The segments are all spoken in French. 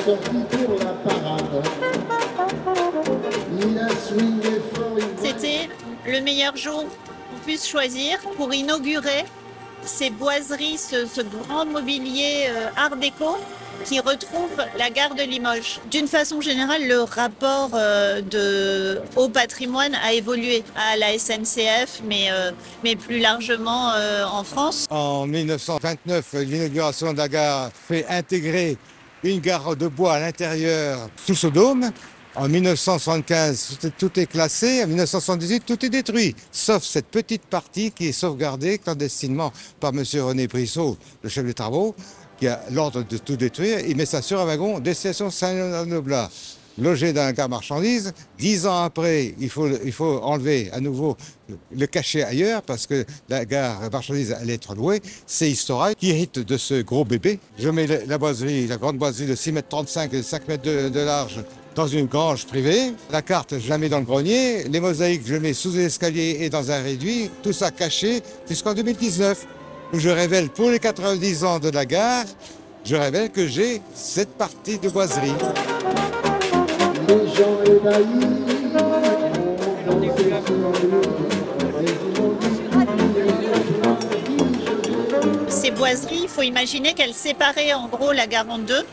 sorti pour la parade. Il a swingé fort. C'était le meilleur jour qu'on puisse choisir pour inaugurer ces boiseries, ce grand mobilier art déco qui retrouve la gare de Limoges. D'une façon générale, le rapport au patrimoine a évolué à la SNCF, mais plus largement en France. En 1929, l'inauguration de la gare fait intégrer une gare de bois à l'intérieur sous ce dôme. En 1975, tout est classé. En 1978, tout est détruit, sauf cette petite partie qui est sauvegardée clandestinement par M. René Brissot, le chef des travaux, qui a l'ordre de tout détruire. Il met ça sur un wagon, destination Saint-Léonard-de-Blas, logé dans la gare marchandise. 10 ans après, il faut enlever à nouveau le cacher ailleurs parce que la gare marchandise allait être louée. C'est Historia qui hérite de ce gros bébé. Je mets la boiserie, la grande boiserie de 6,35 m et 5 m de large dans une grange privée. La carte, je la mets dans le grenier. Les mosaïques, je les mets sous l'escalier et dans un réduit. Tout ça caché jusqu'en 2019, où je révèle pour les 90 ans de la gare, je révèle que j'ai cette partie de boiserie. Les gens ébahis ont dansé sur lui. Ces boiseries, il faut imaginer qu'elles séparaient en gros la gare en deux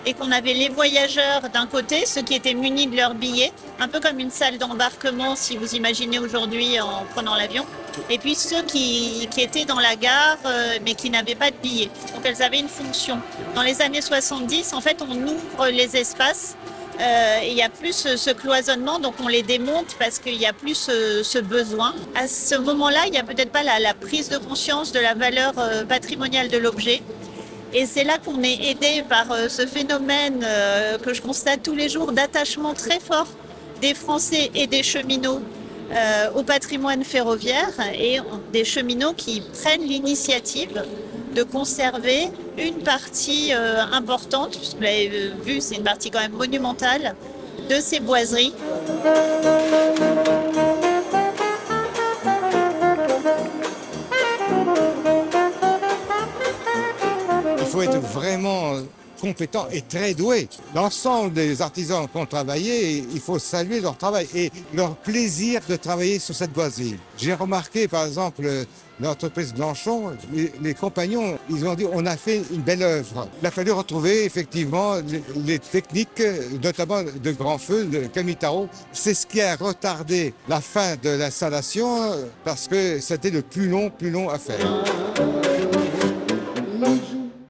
et qu'on avait les voyageurs d'un côté, ceux qui étaient munis de leurs billets, un peu comme une salle d'embarquement si vous imaginez aujourd'hui en prenant l'avion, et puis ceux qui étaient dans la gare mais qui n'avaient pas de billets. Donc elles avaient une fonction. Dans les années 70, en fait, on ouvre les espaces. Il y a plus ce cloisonnement, donc on les démonte parce qu'il y a plus ce besoin. À ce moment-là, il n'y a peut-être pas la prise de conscience de la valeur patrimoniale de l'objet. Et c'est là qu'on est aidé par ce phénomène que je constate tous les jours d'attachement très fort des Français et des cheminots au patrimoine ferroviaire et des cheminots qui prennent l'initiative de conserver une partie importante, puisque vous l'avez vu, c'est une partie quand même monumentale, de ces boiseries. Il faut être vraiment compétent et très doué. L'ensemble des artisans qui ont travaillé, il faut saluer leur travail et leur plaisir de travailler sur cette boiserie. J'ai remarqué par exemple l'entreprise Blanchon, les compagnons, ils ont dit on a fait une belle œuvre. Il a fallu retrouver effectivement les techniques, notamment de grand feu, de Camitaro. C'est ce qui a retardé la fin de l'installation parce que c'était le plus long à faire.